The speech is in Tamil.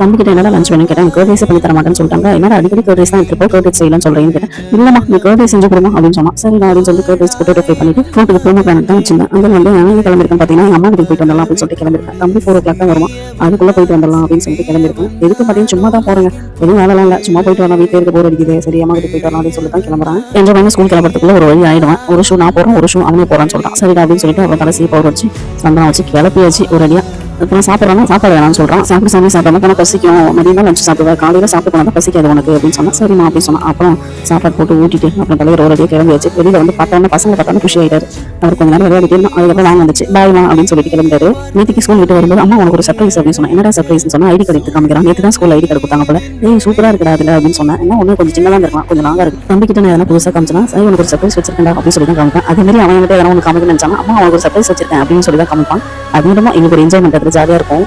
தம்பி கிட்ட என்னடா லஞ்ச் வேணும் கேட்டேன். கர்ட் ரைஸ் பண்ணி தர மாட்டேன்னு சொல்லிட்டாங்க. என்னடா அடிக்கடி கர்ட் ரைஸ் தான் எடுத்துப்போ, கர்ட் ரைஸ் செய்யலாம்னு சொல்றேன்னு கேட்டேன். இல்லம்மா நீ கர்ட் ரைஸ் செஞ்சு கொடுமா அப்படின்னு சொன்னா. சரி நான் அப்படின்னு சொல்லி கர்ட் ரைஸ் பொட்டேட்டோ ஃப்ரை பண்ணிட்டு ஃப்ரூட்டுக்கு ப்ரோமோ பிளான் தான் வச்சிருந்தேன். அங்கே வந்து எங்க கிளம்பிருக்கேன் பார்த்தீங்கன்னா எங்க அம்மா வீட்டுக்கு போயிட்டு வரலாம் அப்படின்னு சொல்லிட்டு கிளம்பிருக்கேன். தம்பி 4 o'clock தான் வருமா, அதுக்குள்ள போயிட்டு வந்துடலாம் அப்படின்னு சொல்லிட்டு கிளம்பிருக்கேன். எதுக்கு பார்த்தீங்கன்னா சும்மா தான் போறேங்க, எதுவும் வேலைலாம் இல்லை, சும்மா போயிட்டு வரலாம், வீட்டில் இருக்க போர் அடிக்குது, சரி அம்மா வீட்டுக்கு போயிட்டு வரலாம் அப்படின்னு சொல்லிட்டு தான் கிளம்புறேன். என்ஜாய் பண்ணி ஸ்கூல் கிளம்புறதுக்குள்ள ஒரு வழி ஆயிடுவேன். ஒரு ஷூ நான் போறேன், ஒரு ஷூ அவனே போறான்னு சொல்றான். சரிடா அப்படின்னு சொல்லிட்டு அப்புறம் கடைசி பவுடர் வச்சு சந்தனம் வச்சு கிளப்பியாச்சு ஒரு அடியா. அப்புறம் சாப்பிட்றாங்க, சாப்பாடு வேணாம்னு சொல்றான். சாப்பிட்டு சாப்பிடாம பசிக்கும், மதியம் தான் லஞ்ச் சாப்பிடுவேன், காலையில சாப்பிட்டு போனா பசிக்காது உனக்கு அப்படின்னு சொன்னா. சரிம்மா அப்படின்னு சொன்னா. அப்புறம் சாப்பாடு போட்டு ஊட்டிட்டு அப்புறம் தலைவர் ஒரு அடியே கிளம்பியாச்சு. வெளியில வந்து பார்த்தோன்னா பசங்களை பார்த்தோன்னா குஷி ஆயிட்டாரு. அவர் கொஞ்ச நேரம் விளையாடிட்டு இருந்தான். அதுக்கப்புறம் வாங்க வந்துச்சு, பாய்மா அப்படின்னு சொல்லிட்டு கிளம்பிட்டாரு. நேற்றுக்கு ஸ்கூல் விட்டு வரும்போது அம்மா உனக்கு ஒரு சர்ப்ரைஸ் அப்படின்னு சொன்னா. என்னடா சர்ப்ரைஸ்னு சொன்னா, ஐடி கார்டு எடுத்து காமிக்கிறான். நேற்று தான் ஸ்கூல் ஐடி கார்டு கொடுத்தாங்க போல. ஏய் சூப்பரா இருக்குடா அதுல அப்படின்னு சொன்னேன். என்ன ஒண்ணு கொஞ்சம் சின்னதா இருக்கலாம், கொஞ்சம் லாங்கா இருக்கு. தம்பி கிட்ட நான் எதனா புதுசா காமிச்சனா, சரி உனக்கு ஒரு சர்ப்ரைஸ் வச்சிருக்கேன் அப்படின்னு சொல்லி தான் காமிப்பேன். அதே மாதிரி அவன் கிட்ட எதனா ஒன்று காமிக்கணும்னு நினைச்சானா, அம்மா அவனுக்கு ஒரு சர்ப்ரைஸ் வச்சிருக்கேன் அப்படின்னு சொல்லி தான் காமிப்பான். அது மூலமா எங்களுக்கு ஒரு என்ஜாய்மெண்ட், அது ஜாலியா இருக்கும்.